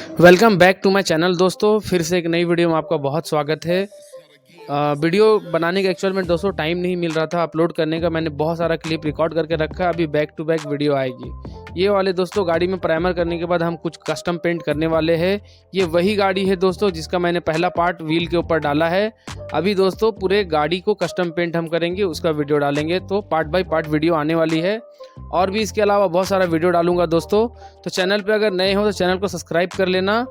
Welcome back to my channel दोस्तों। फिर से एक नई वीडियो में आपका बहुत स्वागत है। वीडियो बनाने का एक्चुअल में दोस्तों टाइम नहीं मिल रहा था अपलोड करने का। मैंने बहुत सारा क्लिप रिकॉर्ड करके रखा, अभी बैक टू बैक वीडियो आएगी। ये वाले दोस्तों गाड़ी में प्राइमर करने के बाद हम कुछ कस्टम पेंट करने वाले हैं। ये वही गाड़ी है दोस्तों जिसका मैंने पहला पार्ट व्हील के ऊपर डाला है। अभी दोस्तों पूरे गाड़ी को कस्टम पेंट हम करेंगे, उसका वीडियो डालेंगे, तो पार्ट बाय पार्ट वीडियो आने वाली है। और भी इसके अलावा बहुत सारा वीडियो डालूंगा दोस्तों। तो चैनल पे अगर नए हो तो चैनल को सब्सक्राइब कर लेना,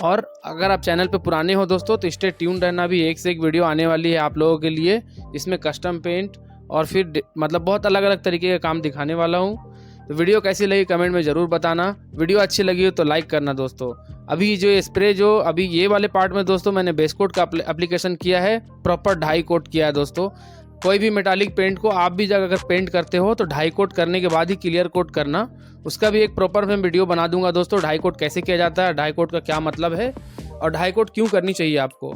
और अगर आप चैनल पे पुराने हो दोस्तों तो स्टे ट्यून रहना। भी एक से एक वीडियो आने वाली है आप लोगों के लिए, इसमें कस्टम पेंट और फिर मतलब बहुत अलग अलग तरीके का काम दिखाने वाला हूँ। तो वीडियो कैसी लगी कमेंट में ज़रूर बताना। वीडियो अच्छी लगी हो तो लाइक करना दोस्तों। अभी जो स्प्रे जो अभी ये वाले पार्ट में दोस्तों मैंने बेस कोट का एप्लीकेशन किया है, प्रॉपर 2.5 कोट किया है दोस्तों। कोई भी मेटालिक पेंट को आप भी अगर पेंट करते हो तो 2.5 कोट करने के बाद ही क्लियर कोट करना। उसका भी एक प्रॉपर मैं वीडियो बना दूंगा दोस्तों, 2.5 कोट कैसे किया जाता है, 2.5 कोट का क्या मतलब है और 2.5 कोट क्यों करनी चाहिए आपको।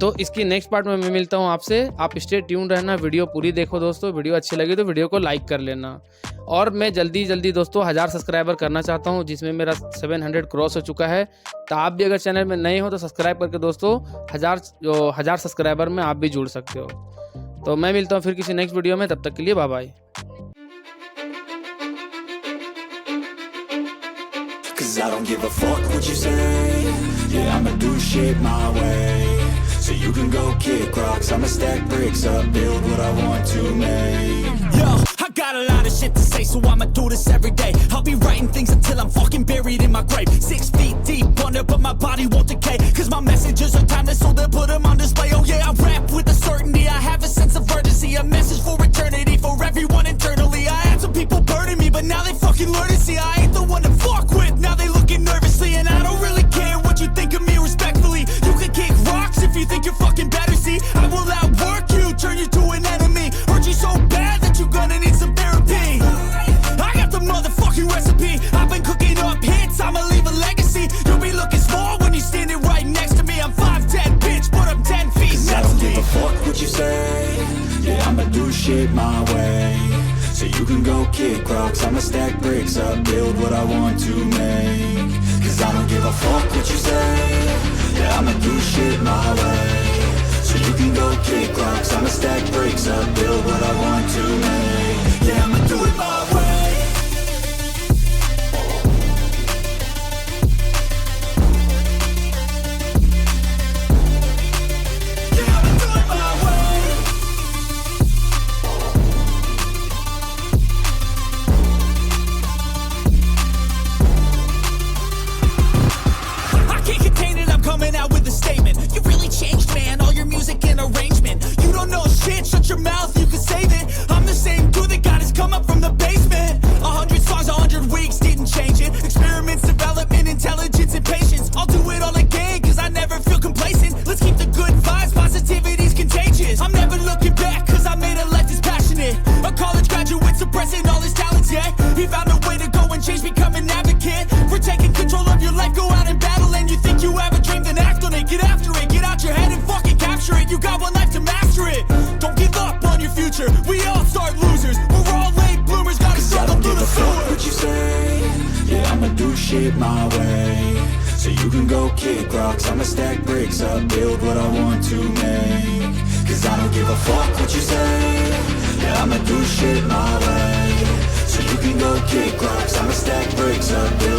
तो इसकी नेक्स्ट पार्ट में मैं मिलता हूँ आपसे। आप स्टे ट्यून रहना, वीडियो पूरी देखो दोस्तों। वीडियो अच्छी लगी तो वीडियो को लाइक कर लेना। और मैं जल्दी दोस्तों 1000 सब्सक्राइबर करना चाहता हूँ, जिसमें मेरा 700 क्रॉस हो चुका है। तो आप भी अगर चैनल में नए हो तो सब्सक्राइब करके दोस्तों 1000 सब्सक्राइबर में आप भी जुड़ सकते हो। तो मैं मिलता हूँ फिर किसी नेक्स्ट वीडियो में, तब तक के लिए bye bye. Cause I don't give a fuck what you say. Yeah, I'ma do shit my way. So you can go kick rocks, I'ma stack bricks up, build what I want to make. Yo, I got a lot of shit to say, so I'ma do this every day. I'll be writing things until I'm fucking buried in my grave. 6 feet deep under, but my body won't decay. Cause my messages are timeless, so they'll put them on display. Oh yeah, I rap with a certainty, I have a sense of urgency. A message for eternity, for everyone internally. I had some people burning me, but now they fucking learn to see I ain't the one to fuck with. Now they looking nervously, and I don't really care what you think of me respectfully. You can kick rocks if you think you're fucking better, see. I will outwork you, turn you to an enemy. Hurt you so bad that you're gonna need some therapy. I got the motherfucking recipe. I've been cooking up hits, I'ma leave a legacy. You'll be looking small when you're standing right next to me. I'm 5'10", bitch, but I'm 10 feet next to me. I don't give a fuck what you say. Yeah, I'ma do shit my way. So you can go kick rocks, I'ma stack bricks up, build what I want to make. Cause I don't give a fuck what you say. Yeah, I'ma do shit my way. So you can go kick rocks, I'ma stack bricks up, build what I want to make. Yeah, I'ma do it my way. Coming out with a statement. You really changed, man, all your music and arrangement. You don't know shit, shut your mouth, you can save it. I'm the same dude that got his come up from the basement. 100 songs, 100 weeks, didn't change it. Experiments, development, intelligence, and patience. I'll do it all again, cause I never feel complacent. Let's keep the good vibes, positivity's contagious. I'm never looking back, cause I made a life that's passionate. A college graduate suppressing all his talents, yeah. He found a way to go and change, become an advocate. For taking control of your life, go out and battle. And you think you have a dream, then act on it. Get after it, get out your head and fucking capture it. You got one life to master it. Don't give up on your future, we all start losers. We're all late bloomers, gotta struggle through the sewer. I don't give a fuck what you say. Yeah, I'ma do shit my way. So you can go kick rocks, I'ma stack bricks up, build what I want to make. Cause I don't give a fuck what you say. Yeah, I'ma do shit my way. So you can go kick rocks, I'ma stack bricks up, build